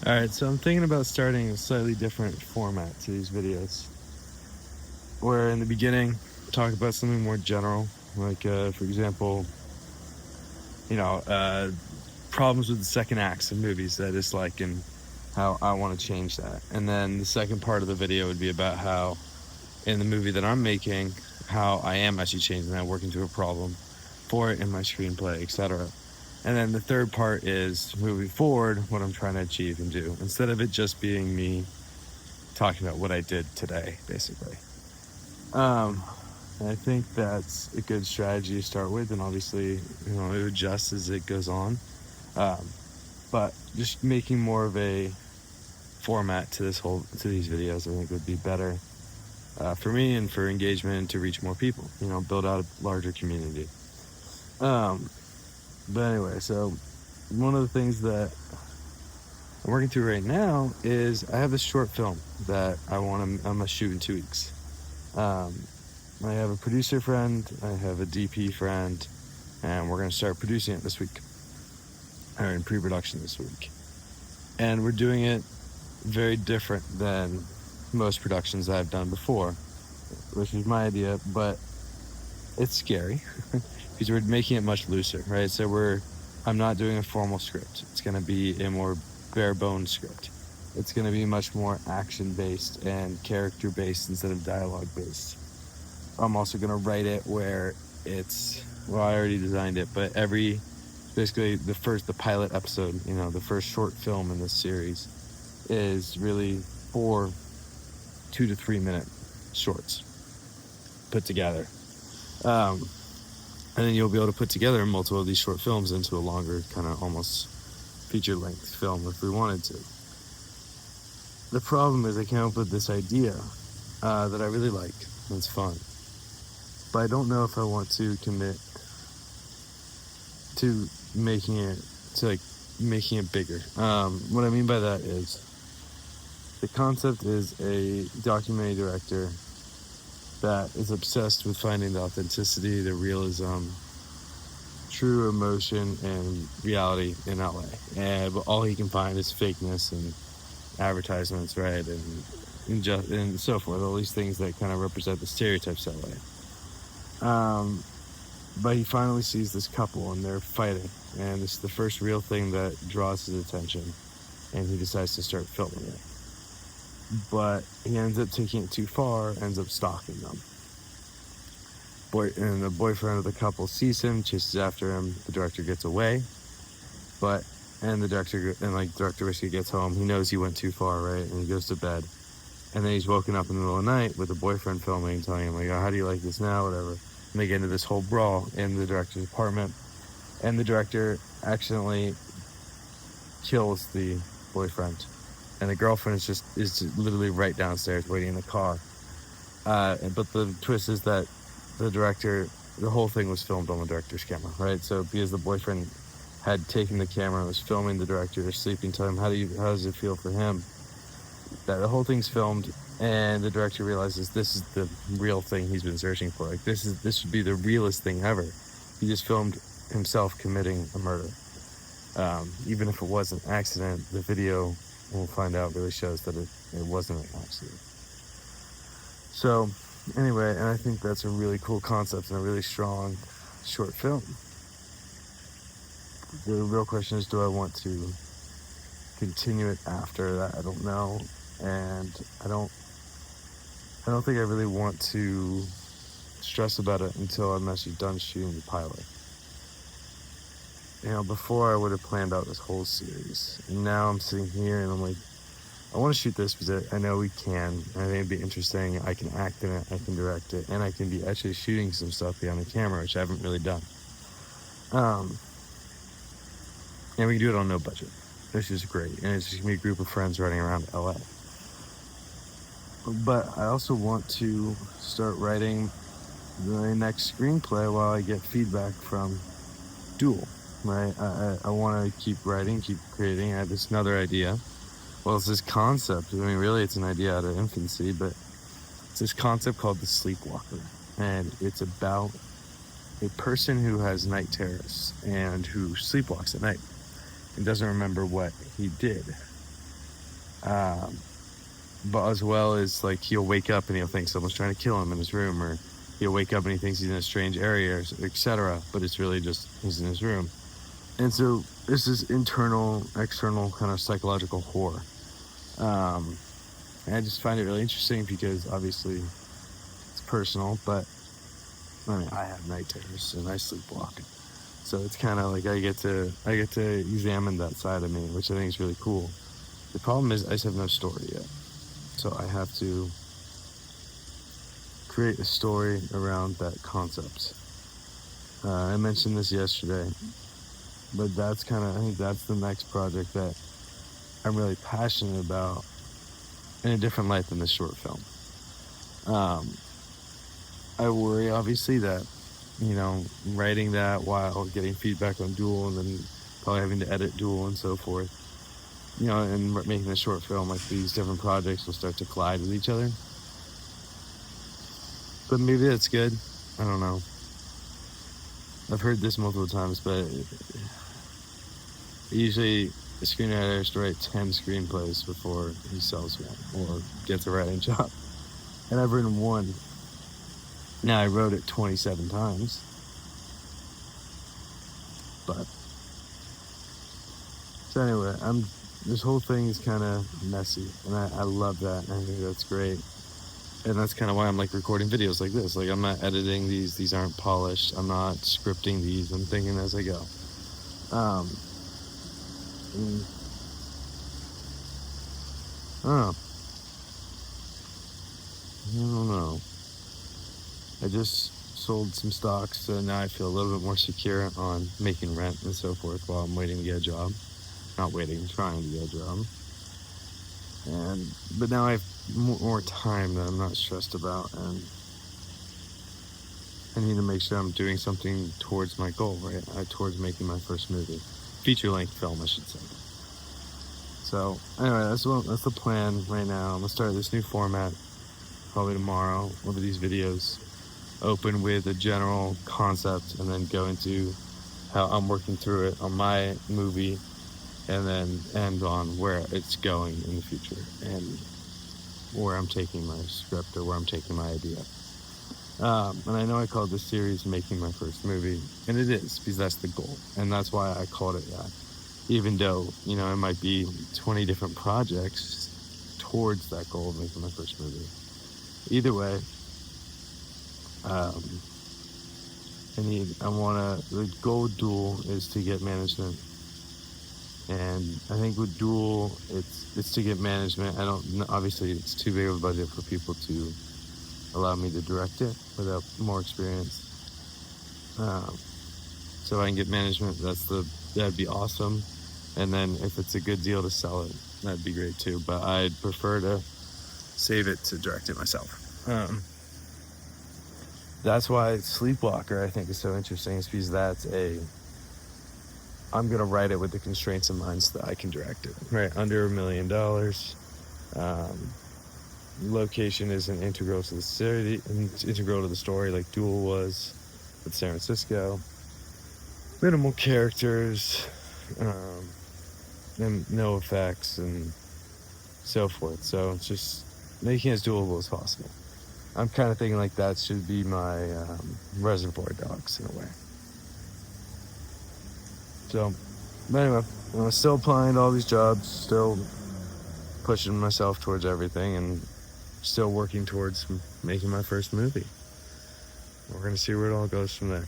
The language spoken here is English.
All right, so I'm thinking about starting a slightly different format to these videos, where in the beginning, talk about something more general, like, for example, you know, problems with the second acts of movies that I dislike and how I want to change that. And then the second part of the video would be about how, in the movie that I'm making, how I am actually changing that, working through a problem for it in my screenplay, etc. And then the third part is moving forward, what I'm trying to achieve and do, instead of it just being me talking about what I did today, basically. I think that's a good strategy to start with, and obviously, it adjusts as it goes on. Um, but just making more of a format to these videos, I think would be better for me and for engagement to reach more people. Build out a larger community. But anyway, so one of the things that I'm working through right now is I have this short film that I'm gonna shoot in 2 weeks. I have a producer friend, I have a DP friend, and we're gonna start producing it this week, or in pre-production this week. And we're doing it very different than most productions that I've done before, which was my idea, but it's scary because we're making it much looser, right? So I'm not doing a formal script. It's gonna be a more bare bones script. It's gonna be much more action based and character based instead of dialogue based. I'm also gonna write it where I already designed it, but basically the pilot episode, the first short film in this series is really 4 2 to 3 minute shorts put together. And then you'll be able to put together multiple of these short films into a longer, kind of almost feature-length film if we wanted to. The problem is I came up with this idea that I really like, and it's fun. But I don't know if I want to commit to making it bigger. What I mean by that is, the concept is a documentary director that is obsessed with finding the authenticity, the realism, true emotion, and reality in LA. But all he can find is fakeness and advertisements, right? And so forth. All these things that kind of represent the stereotypes of LA. But he finally sees this couple and they're fighting. And it's the first real thing that draws his attention. And he decides to start filming it. But he ends up taking it too far, ends up stalking them. And the boyfriend of the couple sees him, chases after him. The director gets away, the director basically gets home. He knows he went too far, right? And he goes to bed. And then he's woken up in the middle of the night with the boyfriend filming, telling him, like, oh, how do you like this now? Whatever. And they get into this whole brawl in the director's apartment. And the director accidentally kills the boyfriend. And the girlfriend is literally right downstairs waiting in the car. But the twist is that the whole thing was filmed on the director's camera, right? So because the boyfriend had taken the camera and was filming the director sleeping, telling him, how does it feel for him? That the whole thing's filmed, and the director realizes this is the real thing he's been searching for. Like, this should be the realest thing ever. He just filmed himself committing a murder. Even if it was an accident, the video, we'll find out, really shows that it wasn't an accident. So anyway, and I think that's a really cool concept and a really strong short film. The real question is, do I want to continue it after that? I don't know. And I don't think I really want to stress about it until I'm actually done shooting the pilot. Before I would have planned out this whole series. And now I'm sitting here and I'm like, I want to shoot this because I know we can. I think it'd be interesting. I can act in it, I can direct it, and I can be actually shooting some stuff behind the camera, which I haven't really done. And we can do it on no budget. This is great. And it's just going to be a group of friends running around LA. But I also want to start writing the next screenplay while I get feedback from Duel, right? I want to keep writing, keep creating. I have this another idea. Well, it's this concept. I mean, really, it's an idea out of infancy, but it's this concept called the sleepwalker. And it's about a person who has night terrors and who sleepwalks at night and doesn't remember what he did. But as well as like he'll wake up and he'll think someone's trying to kill him in his room, or he'll wake up and he thinks he's in a strange area, etc. But it's really just he's in his room. And so this is internal, external kind of psychological horror. And I just find it really interesting because obviously it's personal, but I mean, I have night terrors and I sleepwalk. So it's kind of like I get to examine that side of me, which I think is really cool. The problem is I just have no story yet. So I have to create a story around that concept. I mentioned this yesterday, but I think that's the next project that I'm really passionate about in a different light than this short film. I worry, obviously, that, writing that while getting feedback on Duel and then probably having to edit Duel and so forth, and making a short film, like these different projects will start to collide with each other. But maybe that's good. I don't know. I've heard this multiple times, but usually a screenwriter has to write 10 screenplays before he sells one or gets a writing job. And I've written one. Now, I wrote it 27 times. But so anyway, this whole thing is kind of messy, and I love that, and I think that's great. And that's kind of why I'm like recording videos like this. Like, I'm not editing these aren't polished. I'm not scripting these. I'm thinking as I go. I don't know. I just sold some stocks, so now I feel a little bit more secure on making rent and so forth while I'm waiting to get a job. Not waiting, trying to get a job. But now I have more time that I'm not stressed about, and I need to make sure I'm doing something towards my goal, right? Towards making my first movie. Feature-length film, I should say. So, anyway, that's the plan right now. I'm going to start this new format probably tomorrow over these videos. Open with a general concept and then go into how I'm working through it on my movie, and then end on where it's going in the future and where I'm taking my script or where I'm taking my idea. And I know I called this series Making My First Movie, and it is, because that's the goal. And that's why I called it that. Even though, it might be 20 different projects towards that goal of making my first movie. Either way, the goal with Duel is to get management. And I think with Duel, it's to get management. Obviously it's too big of a budget for people to allow me to direct it without more experience. So I can get management, that'd be awesome. And then if it's a good deal to sell it, that'd be great too. But I'd prefer to save it to direct it myself. That's why Sleepwalker, I think, is so interesting. Is because I'm going to write it with the constraints in mind so that I can direct it. Right, under $1 million. Location isn't integral to the city, integral to the story like Duel was with San Francisco. Minimal characters, and no effects and so forth. So it's just making it as doable as possible. I'm kind of thinking like that should be my Reservoir Dogs in a way. So, but anyway, I'm still applying to all these jobs, still pushing myself towards everything, and still working towards making my first movie. We're going to see where it all goes from there.